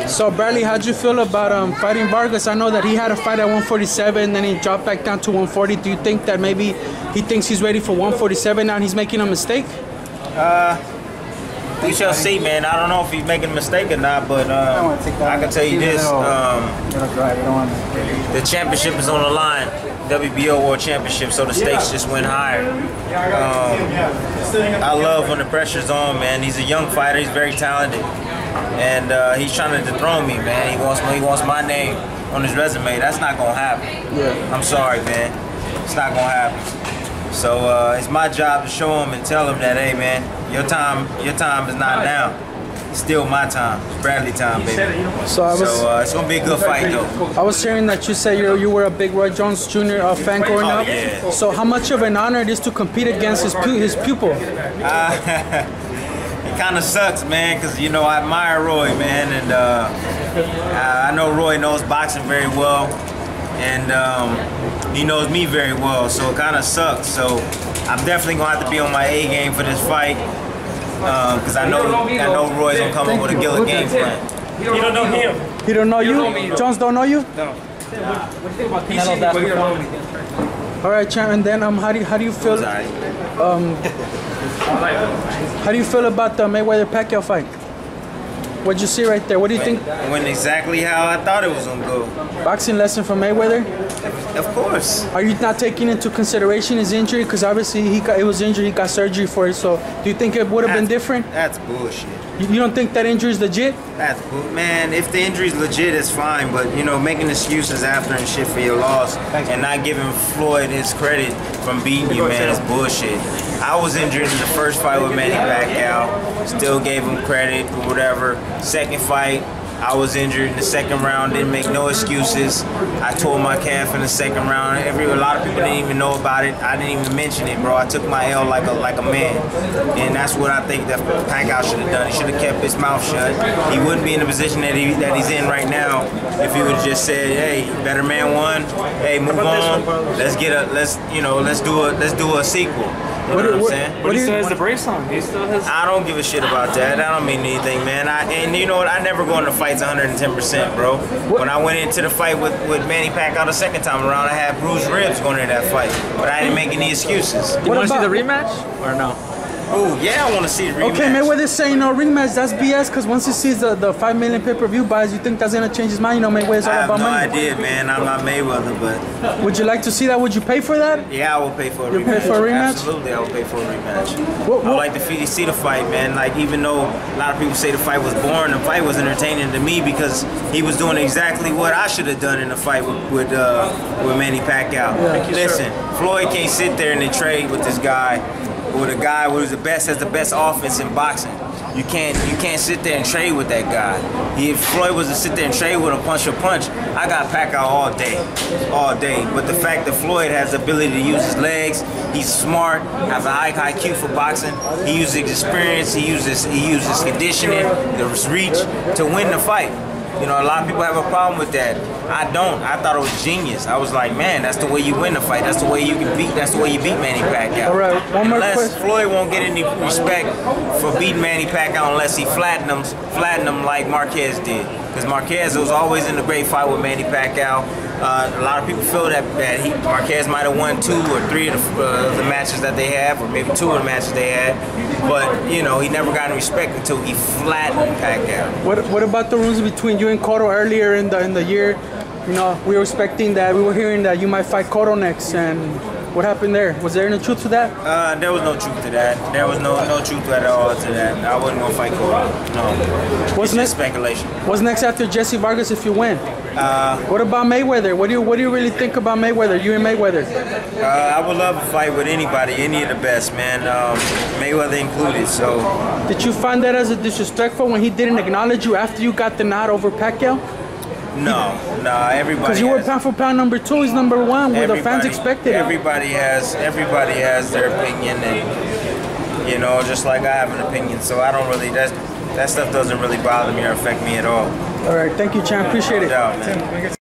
So Bradley, how'd you feel about fighting Vargas? I know that he had a fight at 147, then he dropped back down to 140. Do you think that maybe he thinks he's ready for 147 now and he's making a mistake? We shall see, man. I don't know if he's making a mistake or not, but I can tell you this: the championship is on the line, WBO World Championship, so the stakes just went higher. I love when the pressure's on, man. He's a young fighter. He's very talented, and he's trying to dethrone me, man. He wants my name on his resume. That's not gonna happen. Yeah. I'm sorry, man. It's not gonna happen. So it's my job to show him and tell him that, hey, man, your time is not now. It's still my time. It's Bradley time, baby. So it's gonna be a good fight, though. I was hearing that you said you were a big Roy Jones Jr. Fan growing up. Yeah. So how much of an honor it is to compete against his pupil? It kind of sucks, man, because, you know, I admire Roy, man, and I know Roy knows boxing very well, and he knows me very well, so it kind of sucks. So I'm definitely going to have to be on my A game for this fight, because I know Roy's going to come up with a killer game plan. You don't know him. He don't know you? Jones don't know you? No. All right, champ, and then how do you feel? How do you feel about the Mayweather Pacquiao fight? What'd you see right there? What do you think? Went exactly how I thought it was gonna go. Boxing lesson from Mayweather? Of course. Are you not taking into consideration his injury? Because obviously he was injured, he got surgery for it. So do you think it would have been different? That's bullshit. You don't think that injury is legit? Man, if the injury's legit, it's fine. But, you know, making excuses after and shit for your loss and not giving Floyd his credit from beating you, man, is bullshit. I was injured in the first fight with Manny Pacquiao. Still gave him credit or whatever. Second fight, I was injured in the second round, didn't make no excuses. I tore my calf in the second round. A lot of people didn't even know about it. I didn't even mention it, bro. I took my L like a man. And that's what I think that Pacquiao should have done. He should have kept his mouth shut. He wouldn't be in the position that he's in right now if he would have just said, hey, better man won. Hey, move on. Let's do a sequel. You know what I'm saying? But he still has the brace on. He still has. I don't give a shit about that. That don't mean anything, man. And you know what? I never go into fights 110%, bro. When I went into the fight with Manny Pacquiao the second time around, I had bruised ribs going into that fight, but I didn't make any excuses. You want to see the rematch or no? Oh yeah, I want to see the rematch. Okay, Mayweather's saying no rematch. That's BS. Because once he sees the 5 million pay-per-view buys, you think that's gonna change his mind? You know, Mayweather's all about money. I have no idea, man. I'm not Mayweather, but would you like to see that? Would you pay for that? Yeah, I will pay for a rematch. You pay for a rematch? Absolutely, I will pay for a rematch. I would like to see the fight, man. Like, even though a lot of people say the fight was boring, the fight was entertaining to me because he was doing exactly what I should have done in the fight with Manny Pacquiao. Yeah. Listen, Floyd can't sit there and then trade with this guy. With a guy who's the best, has the best offense in boxing. You can't sit there and trade with that guy. If Floyd was to sit there and trade with him punch for punch, I got Pacquiao all day. But the fact that Floyd has the ability to use his legs, he's smart, has a high IQ for boxing. He uses experience, he uses conditioning, his reach to win the fight. You know, a lot of people have a problem with that. I don't. I thought it was genius. I was like, man, that's the way you win the fight. That's the way you can beat. That's the way you beat Manny Pacquiao. All right, one more question. Floyd won't get any respect for beating Manny Pacquiao unless he flatten him like Marquez did. Because Marquez was always in a great fight with Manny Pacquiao. A lot of people feel that Marquez might have won 2 or 3 of the matches that they have, or maybe 2 of the matches they had. But, you know, he never got any respect until he flattened Pacquiao. What about the rules between you and Cotto earlier in the year? You know, we were hearing that you might fight Cotto next, and what happened there? Was there any truth to that? There was no truth to that. There was no truth at all to that. I wasn't gonna fight Cotto. No. What's next? Speculation. What's next after Jesse Vargas if you win? What about Mayweather? What do you really think about Mayweather? You and Mayweather? I would love to fight with anybody, any of the best, man. Mayweather included. So. Did you find that as a disrespectful when he didn't acknowledge you after you got the nod over Pacquiao? No, everybody. Because you were pound for pound number 2, he's number 1, where the fans expected it. Everybody has their opinion, and you know, just like I have an opinion. So I don't really that stuff doesn't really bother me or affect me at all. All right, thank you, champ. Appreciate it. No doubt, man.